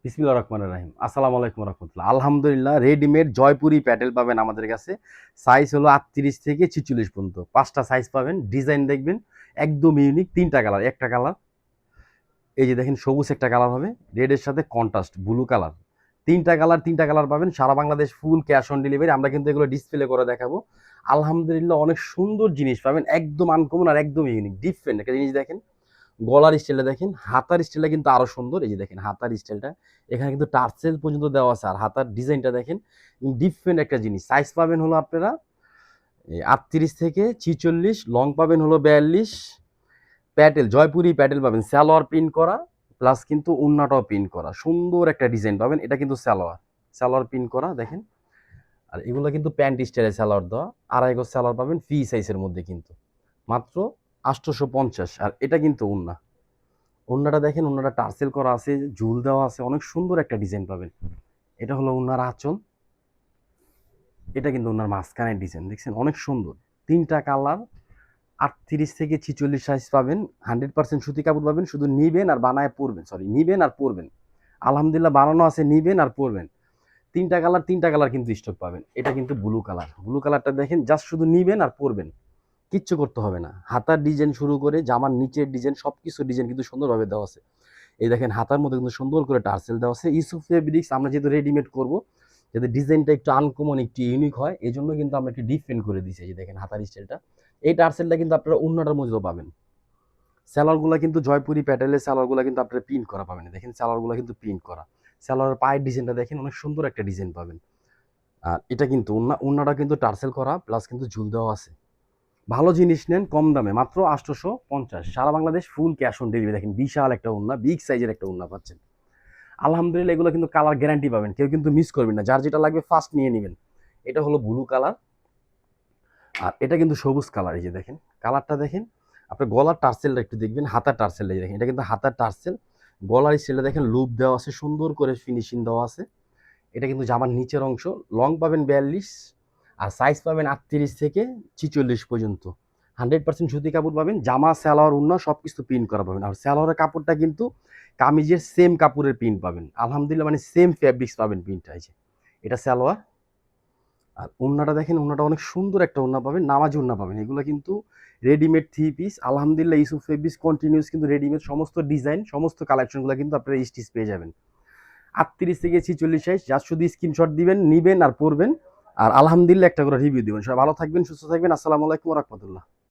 বিসমিল্লাহির রহমানির রহিম। আসসালামু আলাইকুম রাহমাতুল্লাহ। আলহামদুলিল্লাহ রেডিমেড জয়পুরি প্যাটেল পাবেন আমাদের কাছে। সাইজ হলো 38 থেকে 46 পর্যন্ত। ৫টা সাইজ পাবেন। ডিজাইন দেখবেন একদম ইউনিক। ৩টা কালার, একটা কালার এই যে দেখেন সবুজ একটা কালার হবে, রেডের সাথে কন্ট্রাস্ট ব্লু কালার। ৩টা কালার পাবেন। সারা Bangladesh full cash on delivery. আমরা কিন্তু এগুলো ডিসপ্লে করে দেখাবো। আলহামদুলিল্লাহ অনেক সুন্দর জিনিস পাবেন, একদম আনকমন আর একদম ইউনিক ডিফারেন্ট একটা জিনিস দেখেন। গলার স্টাইলটা দেখেন, হাতার স্টাইলটা কিন্তু আরো সুন্দর। এই যে দেখেন হাতার স্টাইলটা, এখানে কিন্তু টার্সেল পর্যন্ত দেওয়া আছে। আর হাতার ডিজাইনটা দেখেন, ডিফারেন্ট একটা জিনিস। সাইজ পাবেন হলো আপনারা 38 থেকে 46, লং পাবেন হলো 42। প্যাটেল জয়পুরি প্যাটেল পাবেন, সালোয়ার প্রিন্ট করা প্লাস কিন্তু উন্নাটাও প্রিন্ট করা। সুন্দর একটা ডিজাইন পাবেন। এটা কিন্তু সালোয়ার, সালোয়ার প্রিন্ট করা দেখেন। আর এগুলো কিন্তু প্যান্ট স্টাইলে সালোয়ার দেওয়া। আড়াই গজ সালোয়ার পাবেন ফ্রি সাইজের মধ্যে, কিন্তু মাত্র 850। আর এটা কিন্তু উন্না, ওড়নাটা দেখেন, ওড়নাটা টার্সেল করা আছে, ঝুল দেওয়া আছে, অনেক সুন্দর একটা ডিজাইন পাবেন। এটা হলো ওড়নার আঁচল, এটা কিন্তু ওড়নার মাঝখানের ডিজাইন দেখছেন, অনেক সুন্দর। 3টা কালার, 38 থেকে 46 সাইজ পাবেন। 100% সুতি কাপড় পাবেন। শুধু নিবেন আর বানায় পরবেন, সরি নিবেন আর পরবেন। আলহামদুলিল্লাহ বানানো আছে, নিবেন আর পরবেন। 3টা কালার কিন্তু স্টক পাবেন। এটা কিন্তু ব্লু কালার, ব্লু কালারটা দেখেন, জাস্ট শুধু নিবেন আর পরবেন, কিচ্ছু করতে হবে না। হাতার ডিজাইন শুরু করে জামার নিচের ডিজাইন, সবকিছু ডিজাইন কিন্তু সুন্দরভাবে দেওয়া আছে। এই দেখেন হাতার মধ্যে কিন্তু সুন্দর করে টার্সেল দেওয়া আছে। ইউসুফ ফেব্রিক্স, আমরা যেহেতু রেডিমেড করব, যাতে ডিজাইনটা একটু আনকমন একটু ইউনিক হয়, এই জন্য কিন্তু আমরা একটু ডিফারেন্ট করে দিয়েছি। এই যে দেখেন হাতার স্টাইলটা, এই টার্সেলটা কিন্তু আপনারা অন্যটার মধ্যেও পাবেন। স্যালোয়ারগুলো কিন্তু জয়পুরি প্যাটেলের স্যালোয়ারগুলো কিন্তু আপনারা প্রিন্ট করা পাবেন। দেখেন স্যালোয়ারগুলো কিন্তু প্রিন্ট করা। স্যালোয়ারের পায়ের ডিজাইনটা দেখেন, অনেক সুন্দর একটা ডিজাইন পাবেন। আর এটা কিন্তু ওন্নাটা কিন্তু টার্সেল করা প্লাস কিন্তু ঝুল দেওয়া আছে। ভালো জিনিস নেন কম দামে, মাত্র 850। সারা Bangladesh full cash on delivery. দেখেন বিশাল একটা ওন্না, বিগ সাইজের একটা ওন্না পাচ্ছেন। আলহামদুলিল্লাহ এগুলো কিন্তু কালার গ্যারান্টি পাবেন, কেউ কিন্তু মিস করবেন না। যার যেটা লাগবে ফার্স্ট নিয়ে নেবেন। এটা হলো ব্লু কালার, আর এটা কিন্তু সবুজ কালার। এই যে দেখেন কালারটা দেখেন। আপনার গলার টার্সেলটা একটু দেখবেন, হাতার টার্সেলটা দেখেন, এটা কিন্তু হাতার টার্সেল। গলার স্টাইলটা দেখেন, লুপ দেওয়া আছে, সুন্দর করে ফিনিশিং দেওয়া আছে। এটা কিন্তু জামার নিচের অংশ। লং পাবেন 42, আর সাইজ পাবেন 38 থেকে 46 পর্যন্ত। 100% সুতি কাপড় পাবেন। জামা সালোয়ার ওড়না সব কিছু প্রিন্ট করা পাবেন। আর সালোয়ারের কাপড়টা কিন্তু কামিজের সেম কাপড়ের প্রিন্ট পাবেন। আলহামদুলিল্লাহ মানে সেম ফ্যাব্রিক্স পাবেন প্রিন্টটা। এই যে এটা সালোয়ার। আর ওড়নাটা দেখেন, ওড়নাটা অনেক সুন্দর একটা ওড়না পাবেন, নামাজি ওড়না পাবেন। এগুলো কিন্তু রেডিমেড 3 পিস। আলহামদুলিল্লাহ ইউসুফ ফেব্রিক্স কন্টিনিউস কিন্তু রেডিমেড সমস্ত ডিজাইন, সমস্ত কালেকশনগুলো কিন্তু আপনারা স্টিচ পেয়ে যাবেন। 38 থেকে 46 সাইজ, জাস্ট শুধু স্ক্রিনশট দিবেন, নিবেন আর পড়বেন। আর আলহামদুলিল্লাহ একটা করে রিভিউ দিবেন। সবাই ভালো থাকবেন, সুস্থ থাকবেন। আসসালামু আলাইকুম ওয়া রাহমাতুল্লাহ।